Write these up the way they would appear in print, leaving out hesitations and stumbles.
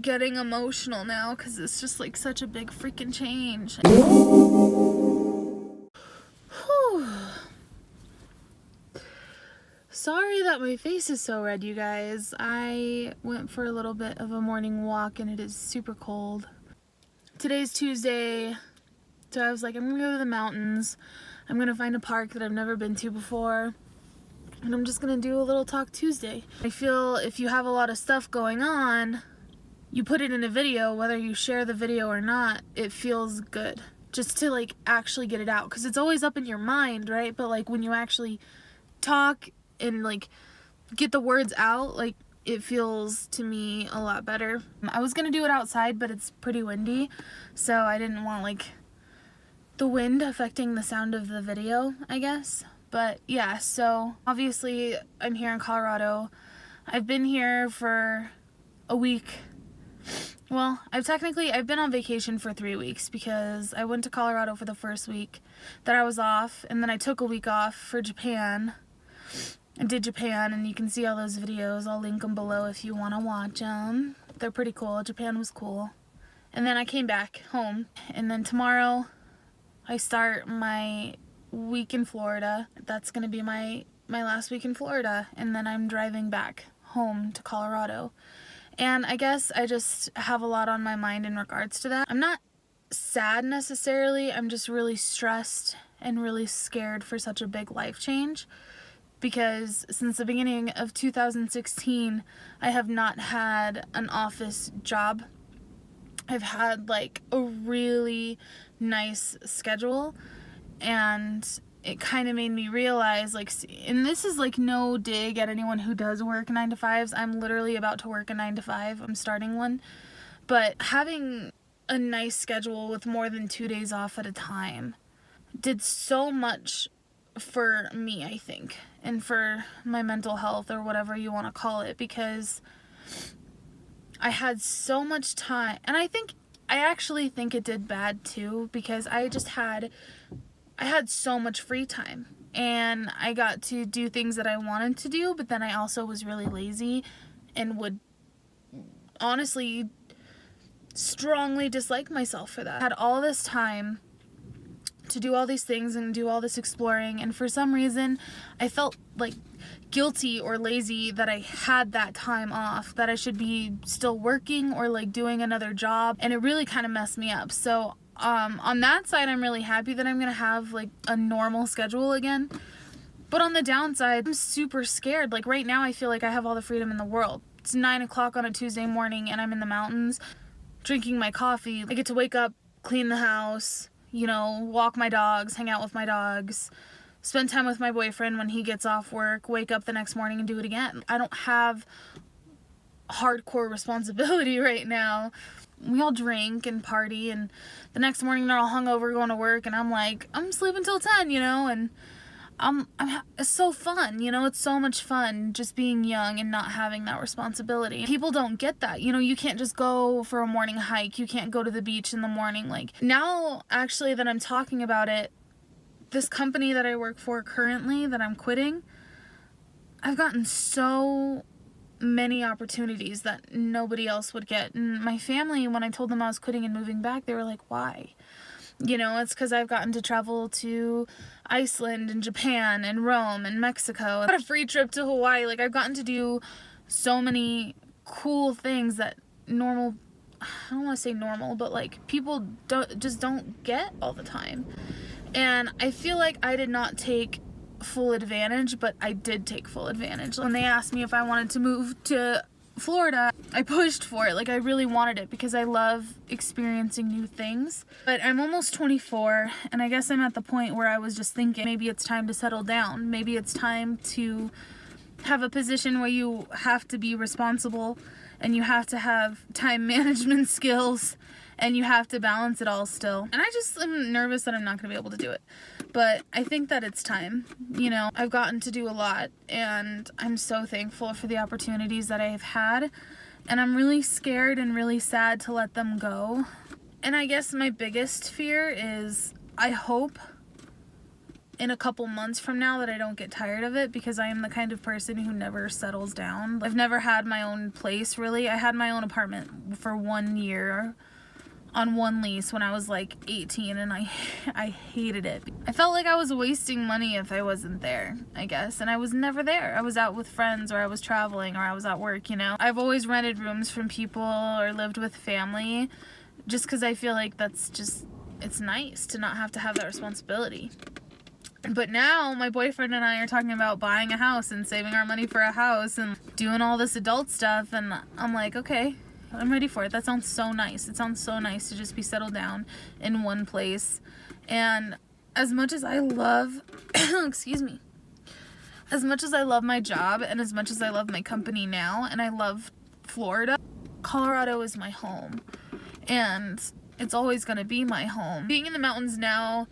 getting emotional now because it's just like such a big freaking change. Sorry that my face is so red, you guys. I went for a little bit of a morning walk and it is super cold. Today's Tuesday, so I was like, I'm gonna go to the mountains. I'm gonna find a park that I've never been to before, and I'm just gonna do a little Talk Tuesday. I feel if you have a lot of stuff going on, you put it in a video, whether you share the video or not, it feels good. Just to like actually get it out, because it's always up in your mind, right? But like when you actually talk and like get the words out, like it feels to me a lot better. I was gonna do it outside, but it's pretty windy, so I didn't want like the wind affecting the sound of the video, I guess. But yeah, so obviously I'm here in Colorado. I've been here for a week. Well, I've been on vacation for 3 weeks because I went to Colorado for the first week that I was off, and then I took a week off for Japan. I did Japan, and you can see all those videos. I'll link them below if you want to watch them. They're pretty cool. Japan was cool. And then I came back home, and then tomorrow I start my week in Florida. That's going to be my last week in Florida, and then I'm driving back home to Colorado. And I guess I just have a lot on my mind in regards to that. I'm not sad necessarily. I'm just really stressed and really scared for such a big life change. Because since the beginning of 2016, I have not had an office job. I've had like a really nice schedule, and it kind of made me realize, like, and this is like no dig at anyone who does work 9-to-5s. I'm literally about to work a 9-to-5. I'm starting one. But having a nice schedule with more than 2 days off at a time did so much for me, I think, and for my mental health, or whatever you want to call it, because I had so much time. And I actually think it did bad too, because I had so much free time, and I got to do things that I wanted to do, but then I also was really lazy and would honestly strongly dislike myself for that. I had all this time to do all these things and do all this exploring, and for some reason I felt like guilty or lazy that I had that time off, that I should be still working or like doing another job, and it really kind of messed me up. So on that side, I'm really happy that I'm gonna have like a normal schedule again, but on the downside, I'm super scared. Like right now I feel like I have all the freedom in the world. It's 9 o'clock on a Tuesday morning and I'm in the mountains drinking my coffee. I get to wake up, clean the house, you know, walk my dogs, hang out with my dogs, spend time with my boyfriend when he gets off work, wake up the next morning and do it again. I don't have hardcore responsibility right now. We all drink and party, and the next morning they're all hungover going to work, and I'm like, I'm sleeping till 10, you know, and it's so fun, you know, it's so much fun just being young and not having that responsibility. People don't get that, you know, you can't just go for a morning hike, you can't go to the beach in the morning. Like now, actually, that I'm talking about it, this company that I work for currently that I'm quitting, I've gotten so many opportunities that nobody else would get. And my family, when I told them I was quitting and moving back, they were like, why? You know, it's because I've gotten to travel to Iceland and Japan and Rome and Mexico. I got a free trip to Hawaii. Like, I've gotten to do so many cool things that I don't want to say normal, but like people don't get all the time. And I feel like I did not take full advantage, but I did take full advantage. When they asked me if I wanted to move to Florida, I pushed for it. Like I really wanted it because I love experiencing new things. But I'm almost 24, and I guess I'm at the point where I was just thinking maybe it's time to settle down. Maybe it's time to have a position where you have to be responsible and you have to have time management skills and you have to balance it all still. And I just am nervous that I'm not going to be able to do it. But I think that it's time. You know, I've gotten to do a lot, and I'm so thankful for the opportunities that I've had. And I'm really scared and really sad to let them go. And I guess my biggest fear is I hope in a couple months from now that I don't get tired of it, because I am the kind of person who never settles down. I've never had my own place, really. I had my own apartment for 1 year on one lease when I was like 18, and I hated it. I felt like I was wasting money if I wasn't there, I guess, and I was never there. I was out with friends, or I was traveling, or I was at work, you know. I've always rented rooms from people or lived with family just because I feel like that's just, it's nice to not have to have that responsibility. But now my boyfriend and I are talking about buying a house and saving our money for a house and doing all this adult stuff, and I'm like, okay, I'm ready for it. That sounds so nice. It sounds so nice to just be settled down in one place. And as much as I love, excuse me, as much as I love my job and as much as I love my company now and I love Florida, Colorado is my home. And it's always going to be my home. Being in the mountains now,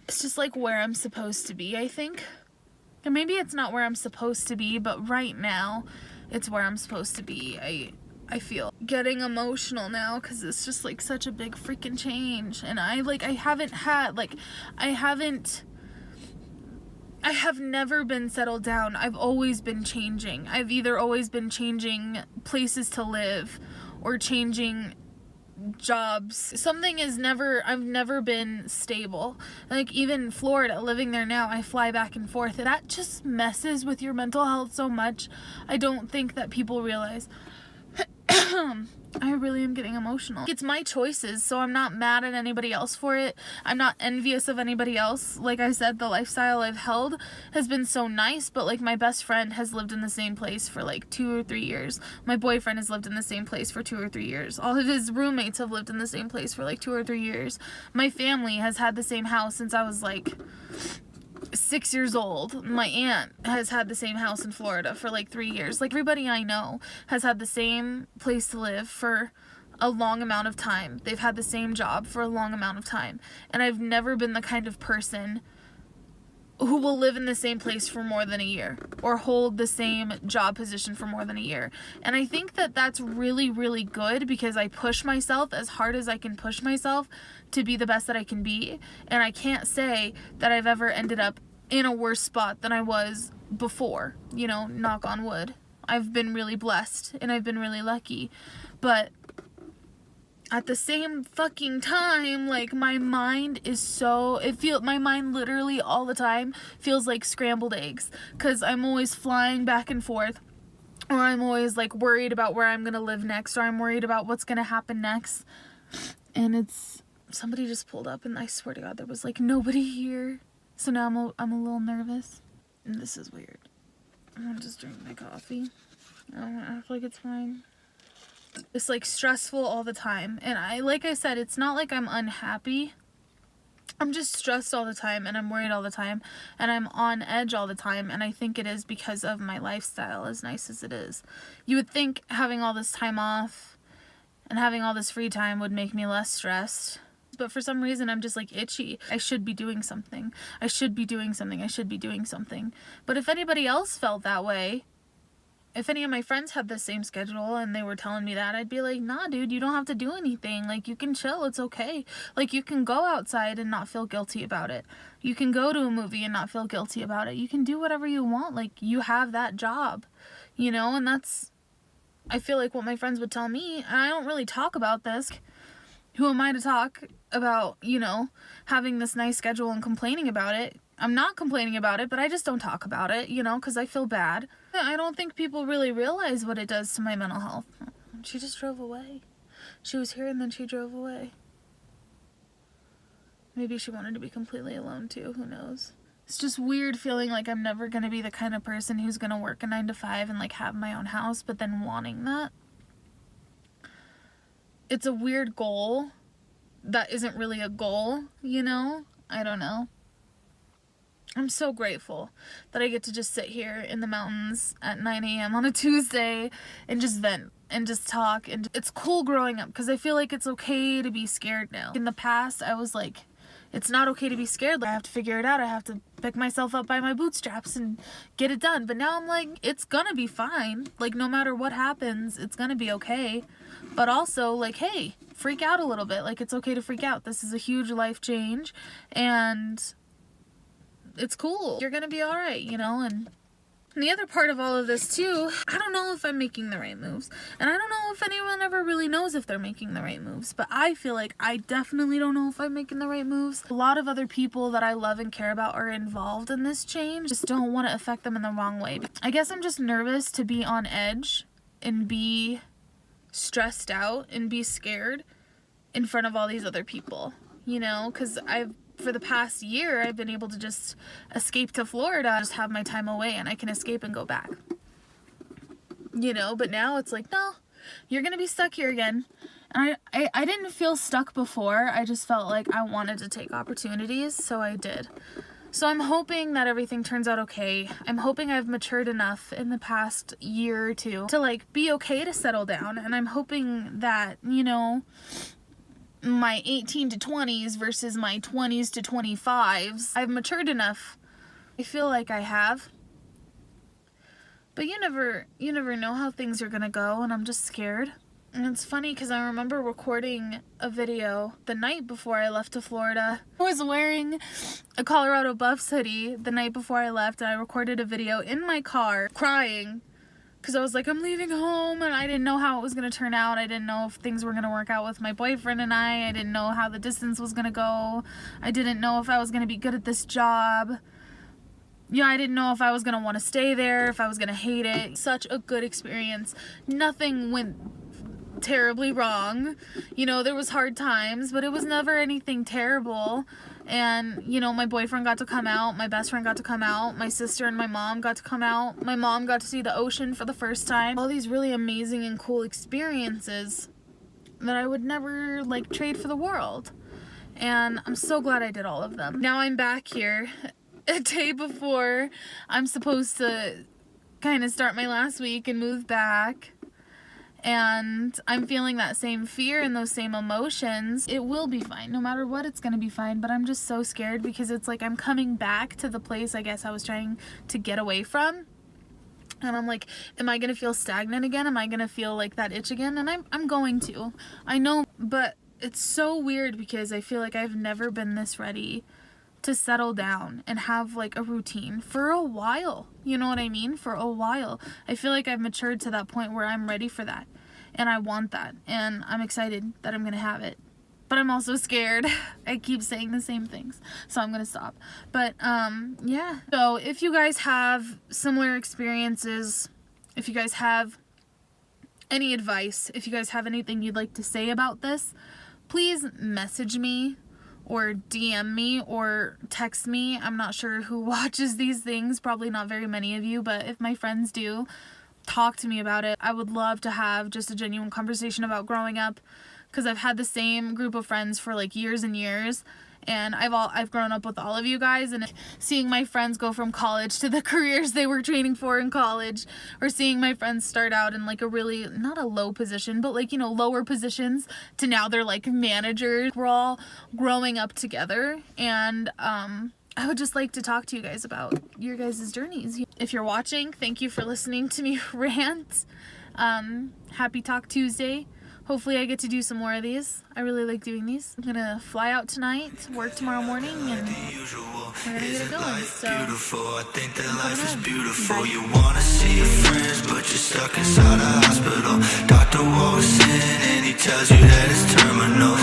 it's just like where I'm supposed to be, I think. And maybe it's not where I'm supposed to be, but right now, it's where I'm supposed to be. I feel getting emotional now because it's just like such a big freaking change. And I have never been settled down. I've always been changing. I've either always been changing places to live or changing jobs. I've never been stable. Like even Florida, living there now, I fly back and forth. That just messes with your mental health so much. I don't think that people realize. I really am getting emotional. It's my choices, so I'm not mad at anybody else for it. I'm not envious of anybody else. Like I said, the lifestyle I've held has been so nice, but like my best friend has lived in the same place for like 2 or 3 years. My boyfriend has lived in the same place for 2 or 3 years. All of his roommates have lived in the same place for like 2 or 3 years. My family has had the same house since I was like 6 years old. My aunt has had the same house in Florida for like 3 years. Like everybody I know has had the same place to live for a long amount of time. They've had the same job for a long amount of time. And I've never been the kind of person who will live in the same place for more than a year or hold the same job position for more than a year. And I think that that's really, really good because I push myself as hard as I can push myself to be the best that I can be. And I can't say that I've ever ended up in a worse spot than I was before, you know, knock on wood. I've been really blessed and I've been really lucky. But at the same fucking time, like my mind is so, my mind literally all the time feels like scrambled eggs, because I'm always flying back and forth, or I'm always like worried about where I'm gonna live next, or I'm worried about what's gonna happen next. And somebody just pulled up and I swear to God there was like nobody here, so now I'm a little nervous, and this is weird. I'm gonna just drink my coffee. I don't act like it's fine. It's like stressful all the time, and like I said, it's not like I'm unhappy. I'm just stressed all the time, and I'm worried all the time, and I'm on edge all the time, and I think it is because of my lifestyle, as nice as it is. You would think having all this time off and having all this free time would make me less stressed, but for some reason I'm just like itchy. I should be doing something. I should be doing something. I should be doing something. But if anybody else felt that way, if any of my friends had the same schedule and they were telling me that, I'd be like, nah, dude, you don't have to do anything. Like, you can chill. It's okay. Like, you can go outside and not feel guilty about it. You can go to a movie and not feel guilty about it. You can do whatever you want. Like, you have that job, you know? And that's, I feel like what my friends would tell me. And I don't really talk about this. Who am I to talk about, you know, having this nice schedule and complaining about it? I'm not complaining about it, but I just don't talk about it, you know, because I feel bad. I don't think people really realize what it does to my mental health. She just drove away. She was here and then she drove away. Maybe she wanted to be completely alone too, who knows. It's just weird feeling like I'm never going to be the kind of person who's going to work a 9 to 5 and like have my own house, but then wanting that. It's a weird goal that isn't really a goal, you know? I don't know. I'm so grateful that I get to just sit here in the mountains at 9 a.m. on a Tuesday and just vent and just talk. And it's cool growing up because I feel like it's okay to be scared now. In the past, I was like, it's not okay to be scared. Like, I have to figure it out. I have to pick myself up by my bootstraps and get it done. But now I'm like, it's gonna be fine. Like, no matter what happens, it's gonna be okay. But also, like, hey, freak out a little bit. Like, it's okay to freak out. This is a huge life change. And it's cool. You're gonna be alright, you know? And the other part of all of this too, I don't know if I'm making the right moves. And I don't know if anyone ever really knows if they're making the right moves. But I feel like I definitely don't know if I'm making the right moves. A lot of other people that I love and care about are involved in this change. Just don't want to affect them in the wrong way. I guess I'm just nervous to be on edge and be stressed out and be scared in front of all these other people. You know, because for the past year, I've been able to just escape to Florida, just have my time away, and I can escape and go back. You know, but now it's like, no, you're gonna be stuck here again. And I didn't feel stuck before. I just felt like I wanted to take opportunities, so I did. So I'm hoping that everything turns out okay. I'm hoping I've matured enough in the past year or two to, like, be okay to settle down. And I'm hoping that, you know, my 18 to 20s versus my 20s to 25s, I've matured enough. I feel like I have. But you never know how things are gonna go, and I'm just scared. And it's funny because I remember recording a video the night before I left to Florida. I was wearing a Colorado Buffs hoodie the night before I left, and I recorded a video in my car crying. Because I was like, I'm leaving home, and I didn't know how it was going to turn out. I didn't know if things were going to work out with my boyfriend and I didn't know how the distance was going to go. I didn't know if I was going to be good at this job. Yeah, I didn't know if I was going to want to stay there, if I was going to hate it. Such a good experience. Nothing went terribly wrong. You know, there was hard times, but it was never anything terrible. And, you know, my boyfriend got to come out, my best friend got to come out, my sister and my mom got to come out, my mom got to see the ocean for the first time. All these really amazing and cool experiences that I would never, like, trade for the world. And I'm so glad I did all of them. Now I'm back here a day before I'm supposed to kind of start my last week and move back. And I'm feeling that same fear and those same emotions. It will be fine. No matter what, it's going to be fine. But I'm just so scared because it's like I'm coming back to the place I guess I was trying to get away from. And I'm like, am I going to feel stagnant again? Am I going to feel like that itch again? And I'm going to. I know, but it's so weird because I feel like I've never been this ready to settle down and have like a routine for a while. You know what I mean? For a while. I feel like I've matured to that point where I'm ready for that. And I want that. And I'm excited that I'm going to have it. But I'm also scared. I keep saying the same things. So I'm going to stop. But yeah. So if you guys have similar experiences, if you guys have any advice, if you guys have anything you'd like to say about this, please message me or DM me or text me. I'm not sure who watches these things, probably not very many of you, but if my friends do, talk to me about it. I would love to have just a genuine conversation about growing up, because I've had the same group of friends for like years and years, and I've grown up with all of you guys, and seeing my friends go from college to the careers they were training for in college, or seeing my friends start out in like a really, not a low position, but like, you know, lower positions to now they're like managers. We're all growing up together, and I would just like to talk to you guys about your guys' journeys. If you're watching, thank you for listening to me rant. Happy Talk Tuesday. Hopefully I get to do some more of these. I really like doing these. I'm gonna fly out tonight, work tomorrow morning, and we're gonna get it going. So, I think that life is beautiful. You wanna see your friends, but you're stuck inside a hospital. Doctor walks in and he tells you that it's terminal.